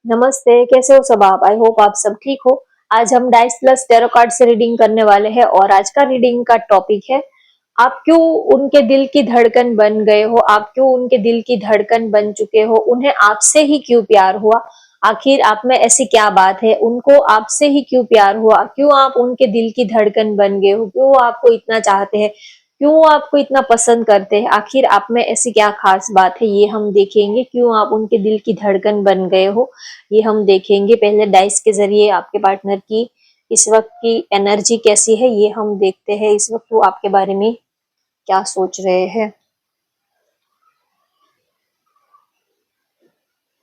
नमस्ते, कैसे हो सब आप? आई होप आप सब ठीक हो। आज हम डाइस प्लस टैरो कार्ड से रीडिंग करने वाले हैं और आज का रीडिंग का टॉपिक है आप क्यों उनके दिल की धड़कन बन गए हो, आप क्यों उनके दिल की धड़कन बन चुके हो, उन्हें आपसे ही क्यों प्यार हुआ, आखिर आप में ऐसी क्या बात है, उनको आपसे ही क्यों प्यार हुआ, क्यों आप उनके दिल की धड़कन बन गए हो, क्यों आपको इतना चाहते हैं, क्यों आपको इतना पसंद करते हैं, आखिर आप में ऐसी क्या खास बात है, ये हम देखेंगे। क्यों आप उनके दिल की धड़कन बन गए हो, ये हम देखेंगे। पहले डाइस के जरिए आपके पार्टनर की इस वक्त की एनर्जी कैसी है, ये हम देखते हैं। इस वक्त वो आपके बारे में क्या सोच रहे हैं,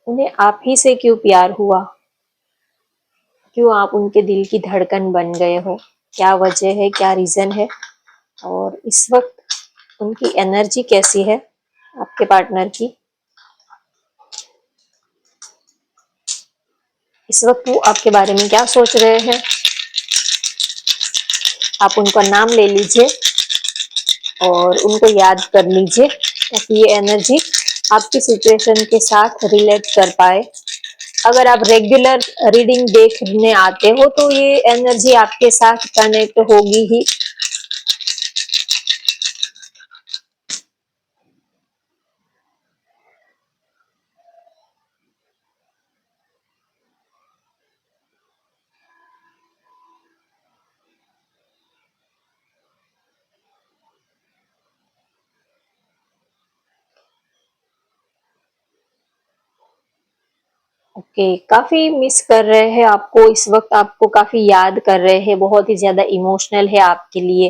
उन्हें आप ही से क्यों प्यार हुआ, क्यों आप उनके दिल की धड़कन बन गए हो, क्या वजह है, क्या रीजन है, और इस वक्त उनकी एनर्जी कैसी है आपके पार्टनर की। इस वक्त वो आपके बारे में क्या सोच रहे हैं, आप उनका नाम ले लीजिए और उनको याद कर लीजिए ताकि ये एनर्जी आपकी सिचुएशन के साथ रिलेट कर पाए। अगर आप रेगुलर रीडिंग देखने आते हो तो ये एनर्जी आपके साथ कनेक्ट होगी ही। ओके, काफी मिस कर रहे हैं आपको इस वक्त, आपको काफी याद कर रहे हैं, बहुत ही ज्यादा इमोशनल है आपके लिए।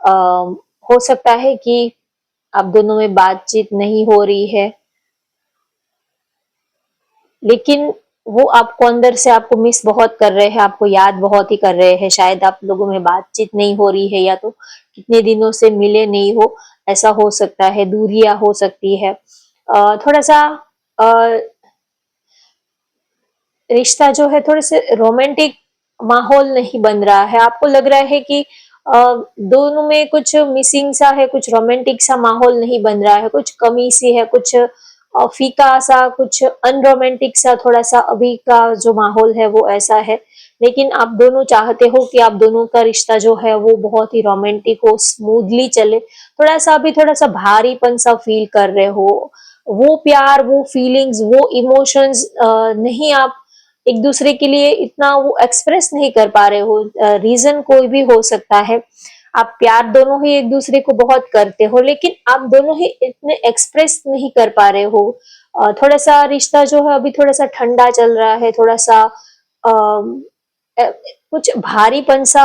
हो सकता है कि आप दोनों में बातचीत नहीं हो रही है, लेकिन वो आपको अंदर से आपको मिस बहुत कर रहे हैं, आपको याद बहुत ही कर रहे हैं। शायद आप लोगों में बातचीत नहीं हो रही है या तो कितने दिनों से मिले नहीं हो, ऐसा हो सकता है, दूरियां हो सकती है। थोड़ा सा अ, रिश्ता जो है थोड़े से रोमांटिक माहौल नहीं बन रहा है। आपको लग रहा है कि दोनों में कुछ मिसिंग सा है, कुछ रोमांटिक सा माहौल नहीं बन रहा है, कुछ कमी सी है, कुछ फीका सा, कुछ अनरोमांटिक सा, थोड़ा सा अभी का जो माहौल है वो ऐसा है। लेकिन आप दोनों चाहते हो कि आप दोनों का रिश्ता जो है वो बहुत ही रोमांटिक हो, स्मूथली चले। थोड़ा सा अभी थोड़ा सा भारीपन सा फील कर रहे हो, वो प्यार, वो फीलिंग्स, वो इमोशंस नहीं आप एक दूसरे के लिए इतना वो एक्सप्रेस नहीं कर पा रहे हो। रीजन कोई भी हो सकता है, आप प्यार दोनों ही एक दूसरे को बहुत करते हो, लेकिन आप दोनों ही इतने एक्सप्रेस नहीं कर पा रहे हो। थोड़ा सा रिश्ता जो है अभी थोड़ा सा ठंडा चल रहा है, थोड़ा सा कुछ भारीपन सा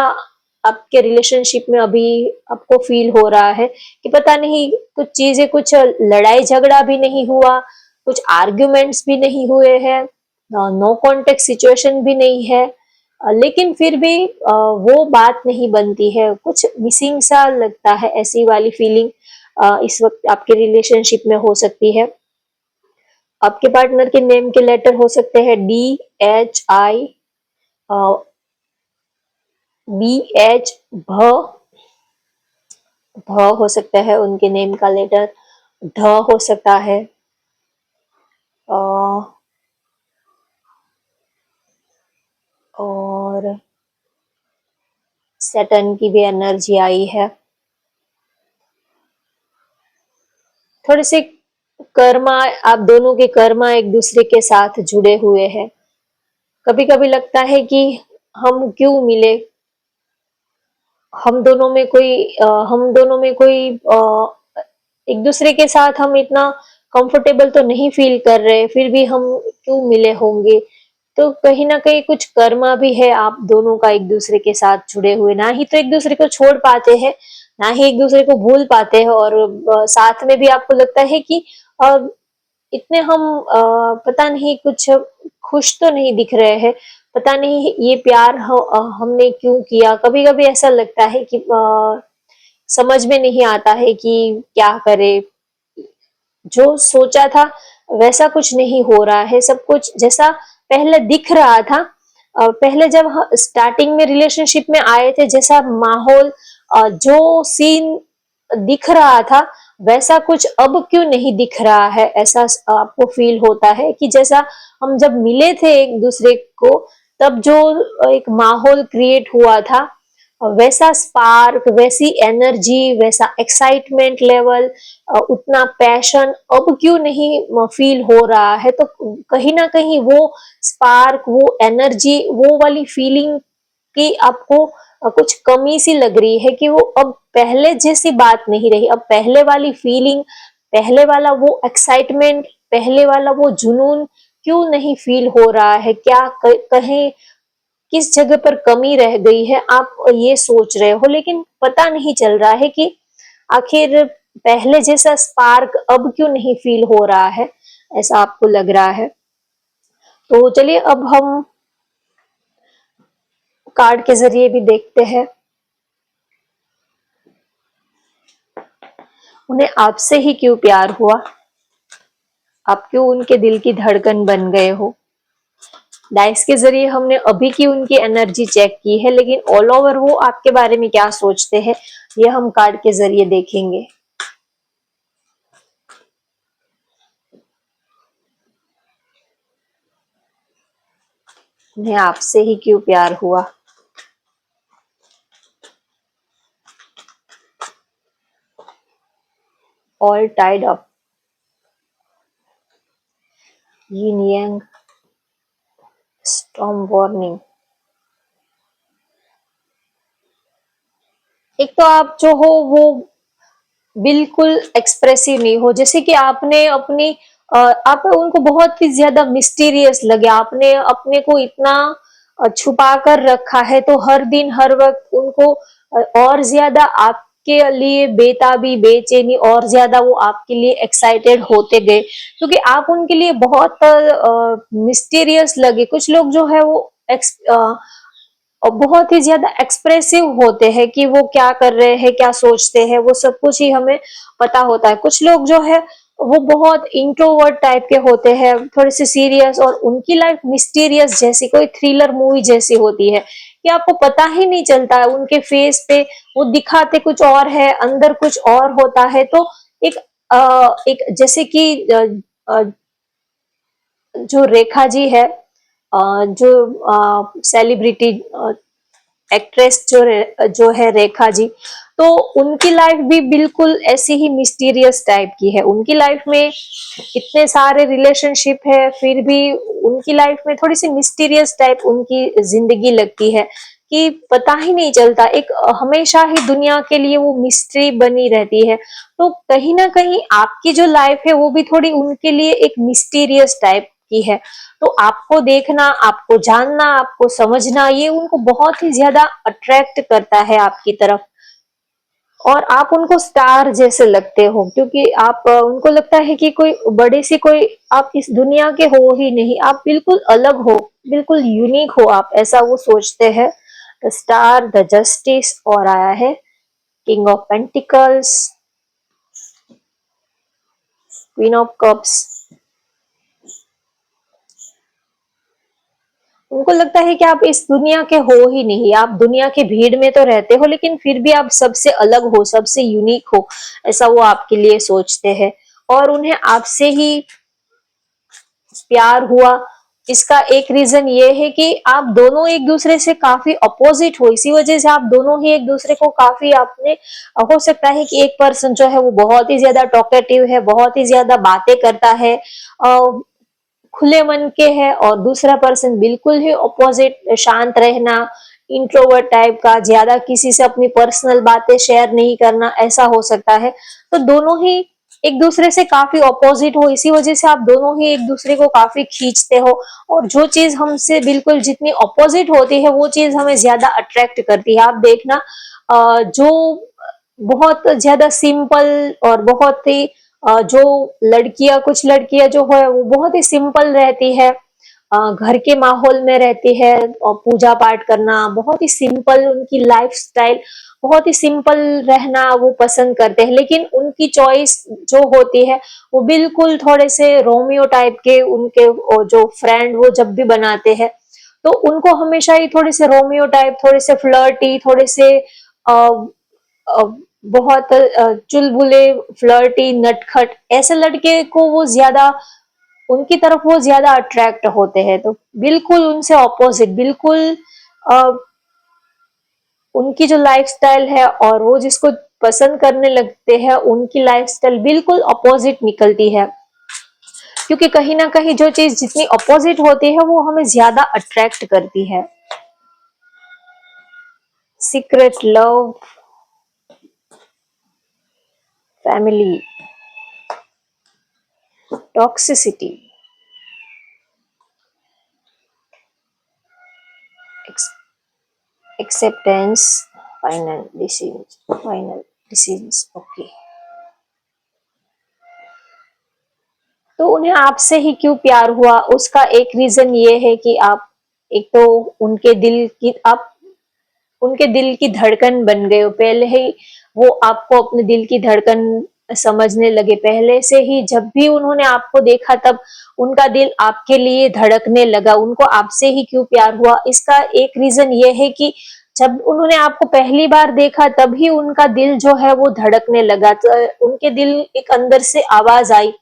आपके रिलेशनशिप में अभी आपको फील हो रहा है कि पता नहीं कुछ चीजें, कुछ लड़ाई झगड़ा भी नहीं हुआ, कुछ आर्ग्यूमेंट्स भी नहीं हुए हैं, नो कॉन्टेक्ट सिचुएशन भी नहीं है, लेकिन फिर भी वो बात नहीं बनती है, कुछ मिसिंग सा लगता है। ऐसी वाली फीलिंग इस वक्त आपके रिलेशनशिप में हो सकती है। आपके पार्टनर के नेम के लेटर हो सकते हैं DHI, BH, भ हो सकता है उनके नेम का लेटर, ढ हो सकता है, और सैटर्न की भी एनर्जी आई है। थोड़े से कर्मा, आप दोनों के कर्मा एक दूसरे के साथ जुड़े हुए हैं। कभी कभी लगता है कि हम क्यों मिले, हम दोनों में कोई एक दूसरे के साथ हम इतना कंफर्टेबल तो नहीं फील कर रहे, फिर भी हम क्यों मिले होंगे। तो कहीं ना कहीं कुछ कर्मा भी है आप दोनों का एक दूसरे के साथ जुड़े हुए, ना ही तो एक दूसरे को छोड़ पाते हैं, ना ही एक दूसरे को भूल पाते हैं, और साथ में भी आपको लगता है कि अ, इतने हम पता नहीं कुछ खुश तो नहीं दिख रहे हैं, पता नहीं ये प्यार हमने क्यों किया। कभी कभी ऐसा लगता है कि समझ में नहीं आता है कि क्या करे, जो सोचा था वैसा कुछ नहीं हो रहा है, सब कुछ जैसा पहले दिख रहा था, पहले जब स्टार्टिंग में रिलेशनशिप में आए थे, जैसा माहौल, जो सीन दिख रहा था वैसा कुछ अब क्यों नहीं दिख रहा है? ऐसा आपको फील होता है कि जैसा हम जब मिले थे एक दूसरे को, तब जो एक माहौल क्रिएट हुआ था, वैसा स्पार्क, वैसी एनर्जी, वैसा एक्साइटमेंट लेवल, उतना पैशन अब क्यों नहीं फील हो रहा है? तो कहीं ना कहीं वो स्पार्क, वो एनर्जी, वो वाली फीलिंग की आपको कुछ कमी सी लग रही है कि वो अब पहले जैसी बात नहीं रही। अब पहले वाली फीलिंग, पहले वाला वो एक्साइटमेंट, पहले वाला वो जुनून क्यों नहीं फील हो रहा है? क्या कहीं किस जगह पर कमी रह गई है? आप ये सोच रहे हो, लेकिन पता नहीं चल रहा है कि आखिर पहले जैसा स्पार्क अब क्यों नहीं फील हो रहा है, ऐसा आपको लग रहा है। तो चलिए अब हम कार्ड के जरिए भी देखते हैं। उन्हें आपसे ही क्यों प्यार हुआ? आप क्यों उनके दिल की धड़कन बन गए हो? डाइस के जरिए हमने अभी की उनकी एनर्जी चेक की है, लेकिन ऑल ओवर वो आपके बारे में क्या सोचते हैं, ये हम कार्ड के जरिए देखेंगे। उन्हें आपसे ही क्यों प्यार हुआ? ऑल टाइड अप, यिन यांग, स्टॉर्म वार्निंग। एक तो आप जो हो वो बिल्कुल एक्सप्रेसिव नहीं हो, जैसे कि आपने अपनी आप उनको बहुत ही ज्यादा मिस्टीरियस लगे, आपने अपने को इतना छुपा कर रखा है, तो हर दिन हर वक्त उनको और ज्यादा आपके लिए बेताबी, बेचैनी, और ज्यादा वो आपके लिए एक्साइटेड होते गए, क्योंकि आप उनके लिए बहुत मिस्टीरियस लगे। कुछ लोग जो है वो और बहुत ही ज्यादा एक्सप्रेसिव होते हैं कि वो क्या कर रहे हैं, क्या सोचते हैं, वो सब कुछ ही हमें पता होता है। कुछ लोग जो है वो बहुत इंट्रोवर्ट टाइप के होते हैं, थोड़े से सीरियस, और उनकी लाइफ मिस्टीरियस जैसी, कोई थ्रिलर मूवी जैसी होती है कि आपको पता ही नहीं चलता है। उनके फेस पे वो दिखाते कुछ और है, अंदर कुछ और होता है। तो एक एक जैसे कि अ, जो रेखा जी है, जो सेलिब्रिटी एक्ट्रेस जो है रेखा जी, तो उनकी लाइफ भी बिल्कुल ऐसी ही मिस्टीरियस टाइप की है। उनकी लाइफ में इतने सारे रिलेशनशिप है, फिर भी उनकी लाइफ में थोड़ी सी मिस्टीरियस टाइप उनकी जिंदगी लगती है कि पता ही नहीं चलता। एक हमेशा ही दुनिया के लिए वो मिस्ट्री बनी रहती है। तो कहीं ना कहीं आपकी जो लाइफ है वो भी थोड़ी उनके लिए एक मिस्टीरियस टाइप की है। तो आपको देखना, आपको जानना, आपको समझना, ये उनको बहुत ही ज्यादा अट्रैक्ट करता है आपकी तरफ, और आप उनको स्टार जैसे लगते हो, क्योंकि आप उनको लगता है कि कोई बड़ी सी कोई आप इस दुनिया के हो ही नहीं, आप बिल्कुल अलग हो, बिल्कुल यूनिक हो आप, ऐसा वो सोचते हैं। द स्टार, द जस्टिस, और आया है king of pentacles, queen of cups. उनको लगता है कि आप इस दुनिया के हो ही नहीं, आप दुनिया की भीड़ में तो रहते हो, लेकिन फिर भी आप सबसे अलग हो, सबसे यूनिक हो, ऐसा वो आपके लिए सोचते हैं। और उन्हें आपसे ही प्यार हुआ, इसका एक रीजन ये है कि आप दोनों एक दूसरे से काफी अपोजिट हो, इसी वजह से आप दोनों ही एक दूसरे को काफी, आपने हो सकता है कि एक पर्सन जो है वो बहुत ही ज्यादा टॉकेटिव है, बहुत ही ज्यादा बातें करता है, खुले मन के है, और दूसरा पर्सन बिल्कुल ही ऑपोजिट, शांत रहना, इंट्रोवर्ट टाइप का, ज्यादा किसी से अपनी पर्सनल बातें शेयर नहीं करना, ऐसा हो सकता है। तो दोनों ही एक दूसरे से काफी ऑपोजिट हो, इसी वजह से आप दोनों ही एक दूसरे को काफी खींचते हो, और जो चीज हमसे बिल्कुल जितनी ऑपोजिट होती है वो चीज हमें ज्यादा अट्रैक्ट करती है। आप देखना, जो बहुत ज्यादा सिंपल और बहुत ही जो लड़कियां, कुछ लड़कियां जो है वो बहुत ही सिंपल रहती है, घर के माहौल में रहती है, और पूजा पाठ करना, बहुत ही सिंपल उनकी लाइफ स्टाइल, बहुत ही सिंपल रहना वो पसंद करते हैं, लेकिन उनकी चॉइस जो होती है वो बिल्कुल थोड़े से रोमियो टाइप के, उनके जो फ्रेंड वो जब भी बनाते हैं, तो उनको हमेशा ही थोड़े से रोमियो टाइप, थोड़े से फ्लर्टी, थोड़े से बहुत चुलबुले, फ्लर्टी, नटखट ऐसे लड़के को वो ज्यादा, उनकी तरफ वो ज्यादा अट्रैक्ट होते हैं। तो बिल्कुल उनसे ऑपोजिट, बिल्कुल अ, उनकी जो लाइफस्टाइल है और वो जिसको पसंद करने लगते हैं उनकी लाइफस्टाइल बिल्कुल अपोजिट निकलती है। क्योंकि कहीं ना कहीं जो चीज जितनी अपोजिट होती है वो हमें ज्यादा अट्रैक्ट करती है। Secret love, family, toxicity, acceptance, final decision. Okay, तो उन्हें आपसे ही क्यों प्यार हुआ, उसका एक रीजन ये है कि आप एक तो उनके दिल की, आप उनके दिल की धड़कन बन गए हो। पहले ही वो आपको अपने दिल की धड़कन समझने लगे। पहले से ही जब भी उन्होंने आपको देखा तब उनका दिल आपके लिए धड़कने लगा। उनको आपसे ही क्यों प्यार हुआ, इसका एक रीजन ये है कि जब उन्होंने आपको पहली बार देखा तभी उनका दिल जो है वो धड़कने लगा। तो उनके दिल एक अंदर से आवाज आई,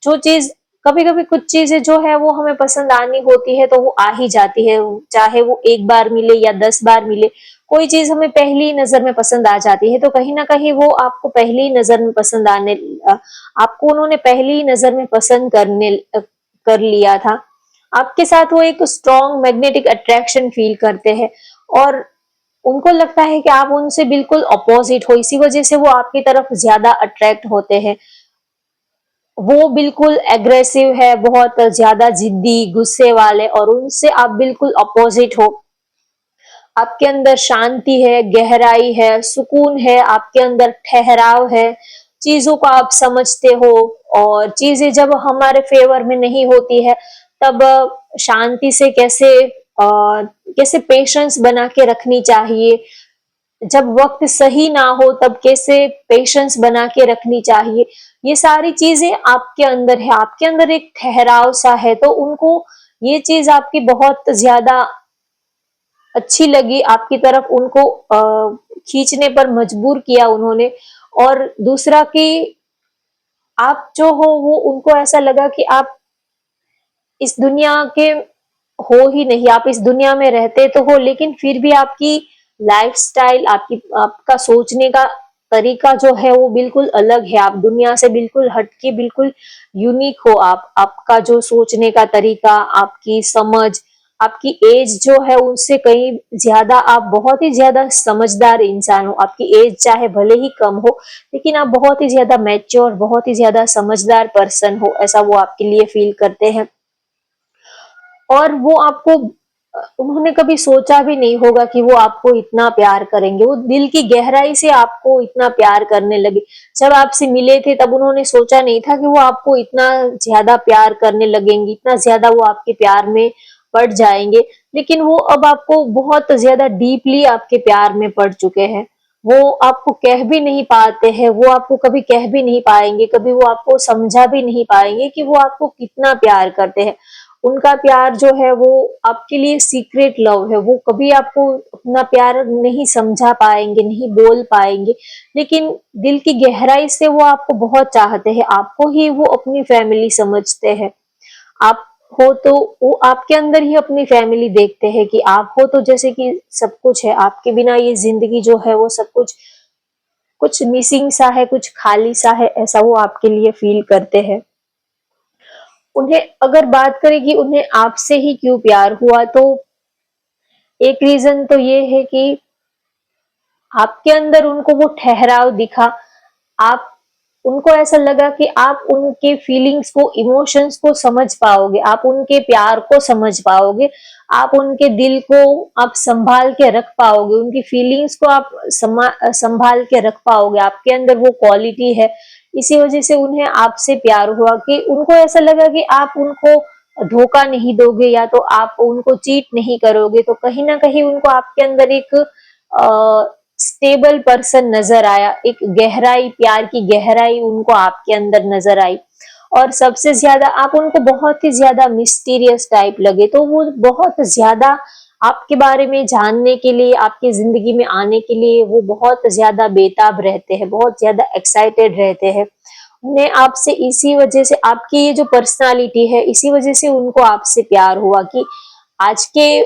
जो चीज, कभी कभी कुछ चीजें जो है वो हमें पसंद आनी होती है तो वो आ ही जाती है, चाहे वो एक बार मिले या 10 बार मिले। कोई चीज हमें पहली नजर में पसंद आ जाती है, तो कहीं ना कहीं वो आपको पहली नजर में पसंद आपको उन्होंने पहली नजर में पसंद कर लिया था। आपके साथ वो एक स्ट्रॉन्ग मैग्नेटिक अट्रैक्शन फील करते हैं और उनको लगता है कि आप उनसे बिल्कुल अपोजिट हो, इसी वजह से वो आपकी तरफ ज्यादा अट्रैक्ट होते हैं। वो बिल्कुल एग्रेसिव है, बहुत ज्यादा जिद्दी, गुस्से वाले, और उनसे आप बिल्कुल अपोजिट हो। आपके अंदर शांति है, गहराई है, सुकून है, आपके अंदर ठहराव है, चीजों को आप समझते हो। और चीजें जब हमारे फेवर में नहीं होती है तब शांति से कैसे पेशेंस बना के रखनी चाहिए, जब वक्त सही ना हो तब कैसे पेशेंस बना के रखनी चाहिए, ये सारी चीजें आपके अंदर है। आपके अंदर एक ठहराव सा है, तो उनको ये चीज आपकी बहुत ज्यादा अच्छी लगी, आपकी तरफ उनको खींचने पर मजबूर किया उन्होंने। और दूसरा कि आप जो हो वो उनको ऐसा लगा कि आप इस दुनिया के हो ही नहीं, आप इस दुनिया में रहते तो हो लेकिन फिर भी आपकी लाइफस्टाइल, आपका सोचने का तरीका जो है वो बिल्कुल अलग है। आप दुनिया से बिल्कुल हटके बिल्कुल यूनिक हो। आप, आपका जो सोचने का तरीका, आपकी समझ, आपकी एज जो है उससे कहीं ज्यादा आप बहुत ही ज्यादा समझदार इंसान हो। आपकी एज चाहे भले ही कम हो लेकिन आप बहुत ही ज्यादा मैच्योर, बहुत ही ज्यादा समझदार पर्सन हो, ऐसा वो आपके लिए फील करते हैं। और वो आपको, उन्होंने कभी सोचा भी नहीं होगा कि वो आपको इतना प्यार करेंगे। वो दिल की गहराई से आपको इतना प्यार करने लगे। जब आपसे मिले थे तब उन्होंने सोचा नहीं था कि वो आपको इतना ज्यादा प्यार करने लगेंगे, इतना ज्यादा वो आपके प्यार में पड़ जाएंगे। लेकिन वो अब आपको बहुत ज्यादा डीपली आपके प्यार में पड़ चुके हैं। वो आपको कह भी नहीं पाते हैं, वो आपको कभी कह भी नहीं पाएंगे, कभी वो आपको समझा भी नहीं पाएंगे कि वो आपको कितना प्यार करते हैं। उनका प्यार जो है वो आपके लिए सीक्रेट लव है। वो कभी आपको अपना प्यार नहीं समझा पाएंगे, नहीं बोल पाएंगे, लेकिन दिल की गहराई से वो आपको बहुत चाहते हैं। आपको ही वो अपनी फैमिली समझते हैं। आप हो तो वो आपके अंदर ही अपनी फैमिली देखते हैं कि आप हो तो जैसे कि सब कुछ है, आपके बिना ये जिंदगी जो है वो सब कुछ, कुछ मिसिंग सा है, कुछ खाली सा है, ऐसा वो आपके लिए फील करते हैं। उन्हें अगर बात करें कि उन्हें आपसे ही क्यों प्यार हुआ, तो एक रीजन तो ये है कि आपके अंदर उनको वो ठहराव दिखा। आप, उनको ऐसा लगा कि आप उनके फीलिंग्स को, इमोशंस को समझ पाओगे, आप उनके प्यार को समझ पाओगे, आप उनके दिल को आप संभाल के रख पाओगे, उनकी फीलिंग्स को आप संभाल के रख पाओगे। आपके अंदर वो क्वालिटी है। इसी वजह से उन्हें आपसे प्यार हुआ कि उनको ऐसा लगा कि आप उनको धोखा नहीं दोगे या तो आप उनको चीट नहीं करोगे। तो कहीं ना कहीं उनको आपके अंदर एक स्टेबल पर्सन नजर आया, एक गहराई, प्यार की गहराई उनको आपके अंदर नजर आई। और सबसे ज्यादा आप उनको बहुत ही ज्यादा मिस्टीरियस टाइप लगे, तो वो बहुत ज्यादा आपके बारे में जानने के लिए, आपकी जिंदगी में आने के लिए वो बहुत ज्यादा बेताब रहते हैं, बहुत ज्यादा एक्साइटेड रहते हैं। उन्हें आपसे इसी वजह से, आपकी ये जो पर्सनालिटी है, इसी वजह से उनको आपसे प्यार हुआ कि आज के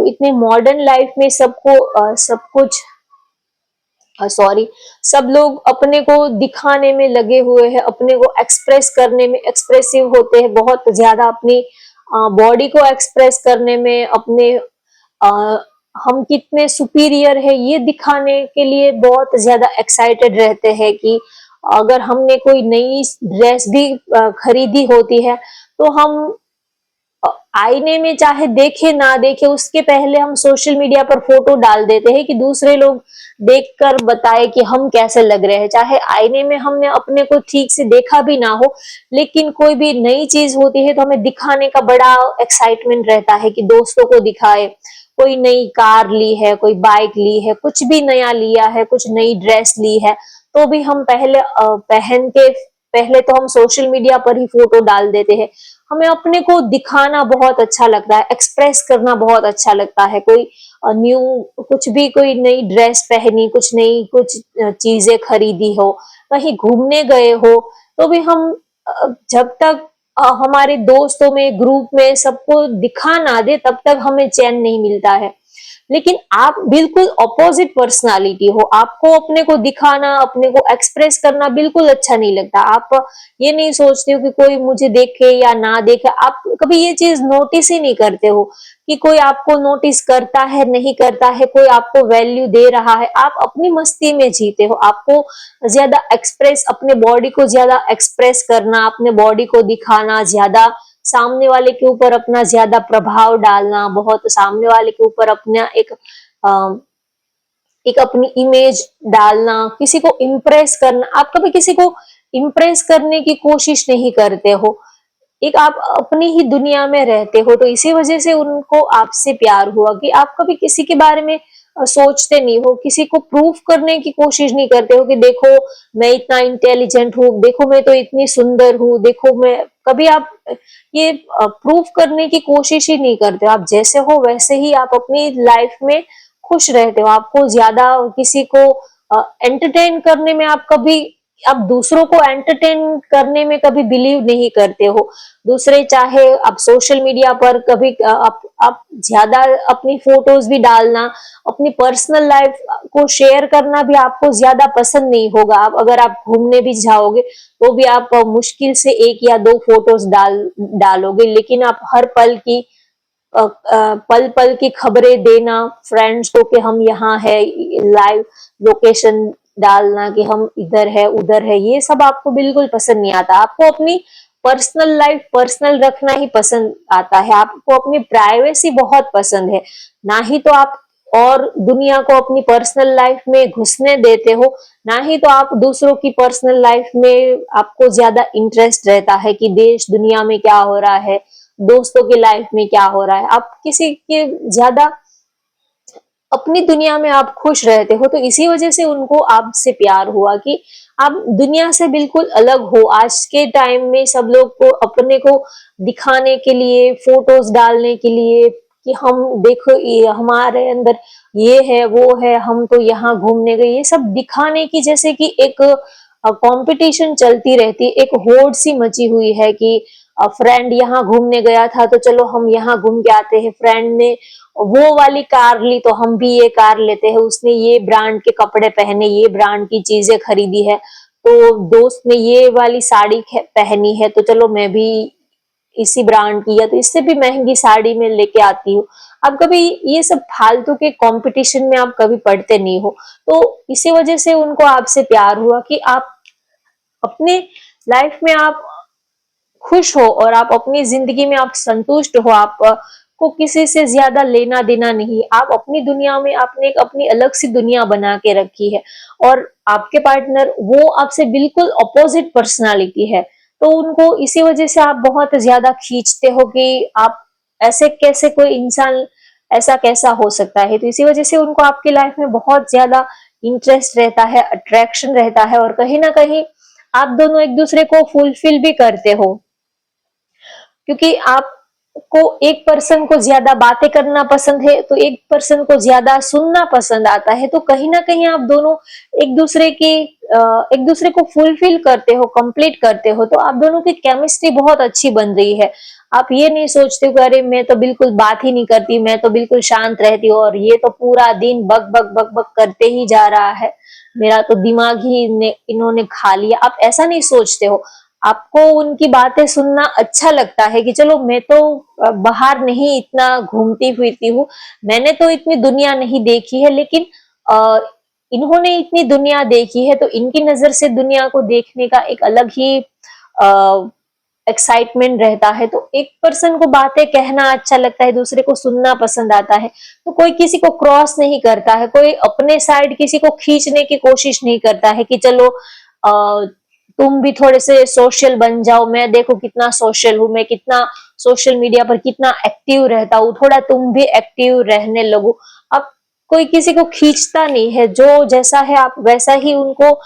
इतने मॉडर्न लाइफ में सबको सब कुछ सॉरी, सब लोग अपने को दिखाने में लगे हुए हैं, अपने को एक्सप्रेस करने में एक्सप्रेसिव होते हैं, बहुत ज्यादा अपनी बॉडी को एक्सप्रेस करने में, अपने अ, हम कितने सुपीरियर है ये दिखाने के लिए बहुत ज्यादा एक्साइटेड रहते हैं कि अगर हमने कोई नई ड्रेस भी खरीदी होती है तो हम आईने में चाहे देखे ना देखे उसके पहले हम सोशल मीडिया पर फोटो डाल देते हैं कि दूसरे लोग देखकर बताए कि हम कैसे लग रहे हैं। चाहे आईने में हमने अपने को ठीक से देखा भी ना हो, लेकिन कोई भी नई चीज होती है तो हमें दिखाने का बड़ा एक्साइटमेंट रहता है कि दोस्तों को दिखाए। कोई नई कार ली है, कोई बाइक ली है, कुछ भी नया लिया है, कुछ नई ड्रेस ली है, तो भी हम पहले पहन के पहले तो हम सोशल मीडिया पर ही फोटो डाल देते हैं। हमें अपने को दिखाना बहुत अच्छा लगता है, एक्सप्रेस करना बहुत अच्छा लगता है। कोई न्यू कुछ भी, कोई नई ड्रेस पहनी, कुछ नई कुछ चीजें खरीदी हो, कहीं घूमने गए हो, तो भी हम जब तक हमारे दोस्तों में, ग्रुप में सबको दिखा ना दे तब तक हमें चैन नहीं मिलता है। लेकिन आप बिल्कुल अपोजिट पर्सनालिटी हो, आपको अपने को दिखाना, अपने को एक्सप्रेस करना बिल्कुल अच्छा नहीं लगता। आप ये नहीं सोचते हो कि कोई मुझे देखे या ना देखे, आप कभी ये चीज नोटिस ही नहीं करते हो कि कोई आपको नोटिस करता है नहीं करता है, कोई आपको वैल्यू दे रहा है। आप अपनी मस्ती में जीते हो। आपको ज्यादा एक्सप्रेस, अपने बॉडी को ज्यादा एक्सप्रेस करना, अपने बॉडी को दिखाना, ज्यादा सामने वाले के ऊपर अपना ज्यादा प्रभाव डालना, बहुत सामने वाले के ऊपर अपना एक अपनी इमेज डालना, किसी को इम्प्रेस करना। आप कभी किसी को इम्प्रेस करने की कोशिश नहीं करते हो, एक आप अपनी ही दुनिया में रहते हो। तो इसी वजह से उनको आपसे प्यार हुआ कि आप कभी किसी के बारे में सोचते नहीं हो, किसी को प्रूफ करने की कोशिश नहीं करते हो कि देखो मैं इतना इंटेलिजेंट हूँ, देखो मैं तो इतनी सुंदर हूँ, देखो मैं, कभी आप ये प्रूफ करने की कोशिश ही नहीं करते हो। आप जैसे हो वैसे ही आप अपनी लाइफ में खुश रहते हो। आपको ज्यादा किसी को एंटरटेन करने में, आप दूसरों को एंटरटेन करने में कभी बिलीव नहीं करते हो। दूसरे चाहे आप सोशल मीडिया पर कभी आप ज्यादा अपनी फोटोज भी डालना, अपनी पर्सनल लाइफ को शेयर करना भी आपको ज्यादा पसंद नहीं होगा। आप अगर आप घूमने भी जाओगे तो भी आप मुश्किल से एक या दो फोटोज डालोगे, लेकिन आप हर पल की पल पल की खबरें देना फ्रेंड्स को कि हम यहाँ है, लाइव लोकेशन डालना कि हम इधर है उधर है, ये सब आपको बिल्कुल पसंद नहीं आता। आपको अपनी पर्सनल लाइफ पर्सनल रखना ही पसंद आता है, आपको अपनी प्राइवेसी बहुत पसंद है। ना ही तो आप और दुनिया को अपनी पर्सनल लाइफ में घुसने देते हो, ना ही तो आप दूसरों की पर्सनल लाइफ में आपको ज्यादा इंटरेस्ट रहता है कि देश दुनिया में क्या हो रहा है, दोस्तों की लाइफ में क्या हो रहा है। आप किसी के ज्यादा अपनी दुनिया में आप खुश रहते हो, तो इसी वजह से उनको आपसे प्यार हुआ कि आप दुनिया से बिल्कुल अलग हो। आज के टाइम में सब लोग को अपने को दिखाने के लिए, फोटोज डालने के लिए कि हम देखो ये हमारे अंदर ये है वो है, हम तो यहाँ घूमने गए, ये सब दिखाने की जैसे कि एक कंपटीशन चलती रहती, एक होड़ सी मची हुई है कि फ्रेंड यहाँ घूमने गया था तो चलो हम यहाँ घूम के आते हैं, फ्रेंड ने वो वाली कार ली तो हम भी ये कार लेते हैं, उसने ये ब्रांड के कपड़े पहने, ये ब्रांड की चीजें खरीदी है, तो दोस्त ने ये वाली साड़ी पहनी है तो चलो मैं भी इसी ब्रांड की या तो इससे भी महंगी साड़ी में लेके आती हूँ। आप कभी ये सब फालतू के कंपटीशन में आप कभी पढ़ते नहीं हो, तो इसी वजह से उनको आपसे प्यार हुआ कि आप अपने लाइफ में आप खुश हो और आप अपनी जिंदगी में आप संतुष्ट हो। आप को किसी से ज्यादा लेना देना नहीं, आप अपनी दुनिया में आपने एक अपनी अलग सी दुनिया बना के रखी है, और आपके पार्टनर वो आपसे बिल्कुल अपोजिट पर्सनालिटी है, तो उनको इसी वजह से आप बहुत ज्यादा खींचते हो कि आप ऐसे कैसे, कोई इंसान ऐसा कैसा हो सकता है। तो इसी वजह से उनको आपकी लाइफ में बहुत ज्यादा इंटरेस्ट रहता है, अट्रैक्शन रहता है, और कहीं ना कहीं आप दोनों एक दूसरे को फुलफिल भी करते हो, क्योंकि आप को एक पर्सन को ज्यादा बातें करना पसंद है तो एक पर्सन को ज्यादा सुनना पसंद आता है, तो कहीं ना कहीं आप दोनों एक दूसरे की एक दूसरे को फुलफिल करते हो, कंप्लीट करते हो, तो आप दोनों की केमिस्ट्री बहुत अच्छी बन रही है। आप ये नहीं सोचते हो कि अरे मैं तो बिल्कुल बात ही नहीं करती, मैं तो बिल्कुल शांत रहती हूँ और ये तो पूरा दिन बक बक बक बक करते ही जा रहा है, मेरा तो दिमाग ही इन्होंने खा लिया। आप ऐसा नहीं सोचते हो, आपको उनकी बातें सुनना अच्छा लगता है कि चलो मैं तो बाहर नहीं इतना घूमती फिरती हूँ, मैंने तो इतनी दुनिया नहीं देखी है, लेकिन अ, इन्होंने इतनी दुनिया देखी है, तो इनकी नजर से दुनिया को देखने का एक अलग ही एक्साइटमेंट रहता है। तो एक पर्सन को बातें कहना अच्छा लगता है, दूसरे को सुनना पसंद आता है। तो कोई किसी को क्रॉस नहीं करता है, कोई अपने साइड किसी को खींचने की कोशिश नहीं करता है कि चलो तुम भी थोड़े से सोशल बन जाओ, मैं देखो कितना सोशल हूँ, मैं कितना सोशल मीडिया पर कितना एक्टिव रहता हूँ, थोड़ा तुम भी एक्टिव रहने लगो। अब कोई किसी को खींचता नहीं है, जो जैसा है आप वैसा ही उनको,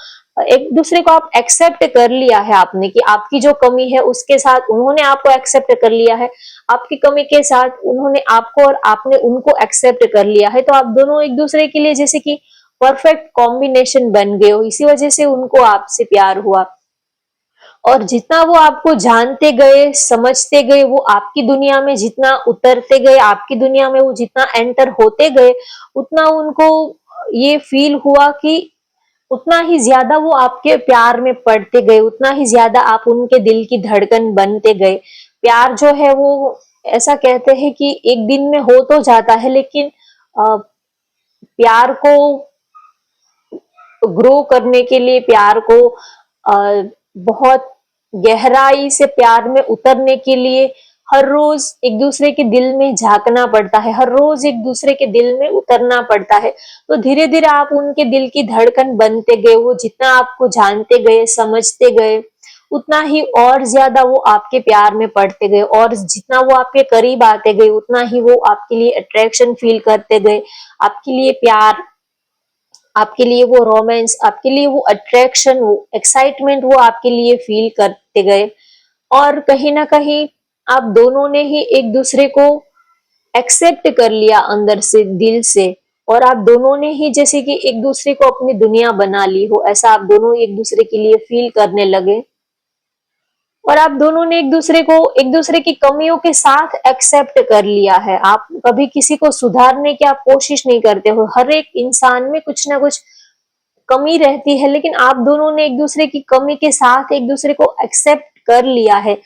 एक दूसरे को आप एक्सेप्ट कर लिया है आपने कि आपकी जो कमी है उसके साथ उन्होंने आपको एक्सेप्ट कर लिया है, आपकी कमी के साथ उन्होंने आपको और आपने उनको एक्सेप्ट कर लिया है, तो आप दोनों एक दूसरे के लिए जैसे कि परफेक्ट कॉम्बिनेशन बन गए हो, इसी वजह से उनको आपसे प्यार हुआ। और जितना वो आपको जानते गए, समझते गए, वो आपकी दुनिया में जितना उतरते गए, आपकी दुनिया में वो जितना एंटर होते गए, उतना उनको ये फील हुआ कि उतना ही ज्यादा वो आपके प्यार में पड़ते गए, उतना ही ज्यादा आप उनके दिल की धड़कन बनते गए। प्यार जो है वो, ऐसा कहते हैं कि एक दिन में हो तो जाता है, लेकिन प्यार को ग्रो करने के लिए, प्यार को बहुत गहराई से प्यार में उतरने के लिए हर रोज एक दूसरे के दिल में झांकना पड़ता है, हर रोज एक दूसरे के दिल में उतरना पड़ता है। तो धीरे धीरे आप उनके दिल की धड़कन बनते गए, वो जितना आपको जानते गए, समझते गए, उतना ही और ज्यादा वो आपके प्यार में पड़ते गए, और जितना वो आपके करीब आते गए उतना ही वो आपके लिए अट्रैक्शन फील करते गए, आपके लिए प्यार, आपके लिए वो रोमांस, आपके लिए वो अट्रैक्शन, वो एक्साइटमेंट वो आपके लिए फील करते गए। और कहीं ना कहीं आप दोनों ने ही एक दूसरे को एक्सेप्ट कर लिया अंदर से, दिल से, और आप दोनों ने ही जैसे कि एक दूसरे को अपनी दुनिया बना ली हो, ऐसा आप दोनों एक दूसरे के लिए फील करने लगे। और आप दोनों ने एक दूसरे को, एक दूसरे की कमियों के साथ एक्सेप्ट कर लिया है। आप कभी किसी को सुधारने की आप कोशिश नहीं करते हो, हर एक इंसान में कुछ ना कुछ कमी रहती है, लेकिन आप दोनों ने एक दूसरे की कमी के साथ एक दूसरे को एक्सेप्ट कर लिया है।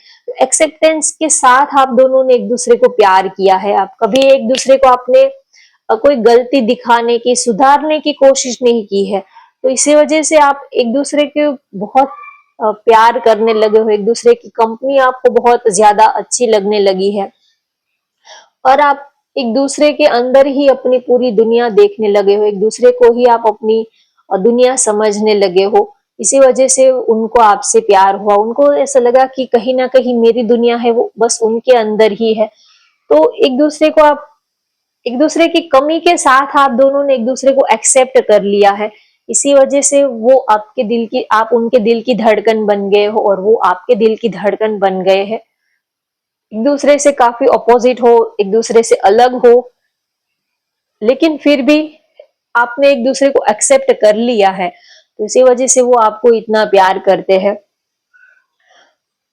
एक्सेप्टेंस के साथ आप दोनों ने एक दूसरे को प्यार किया है। आप कभी एक दूसरे को आपने कोई गलती दिखाने की, सुधारने की कोशिश नहीं की है। तो इसी वजह से आप एक दूसरे के बहुत प्यार करने लगे हो, एक दूसरे की कंपनी आपको बहुत ज्यादा अच्छी लगने लगी है, और आप एक दूसरे के अंदर ही अपनी पूरी दुनिया देखने लगे हो, एक दूसरे को ही आप अपनी दुनिया समझने लगे हो। इसी वजह से उनको आपसे प्यार हुआ, उनको ऐसा लगा कि कहीं ना कहीं मेरी दुनिया है वो बस उनके अंदर ही है। तो एक दूसरे को आप, एक दूसरे की कमी के साथ आप दोनों ने एक दूसरे को एक्सेप्ट कर लिया है। इसी वजह से वो आपके दिल की, आप उनके दिल की धड़कन बन गए हो और वो आपके दिल की धड़कन बन गए हैं। एक दूसरे से काफी अपोजिट हो, एक दूसरे से अलग हो, लेकिन फिर भी आपने एक दूसरे को एक्सेप्ट कर लिया है, तो इसी वजह से वो आपको इतना प्यार करते हैं।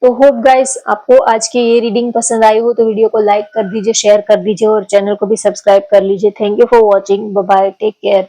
तो होप गाइस आपको आज की ये रीडिंग पसंद आई हो तो वीडियो को लाइक कर दीजिए, शेयर कर दीजिए और चैनल को भी सब्सक्राइब कर लीजिए। Thank you for watching, bye bye, take care.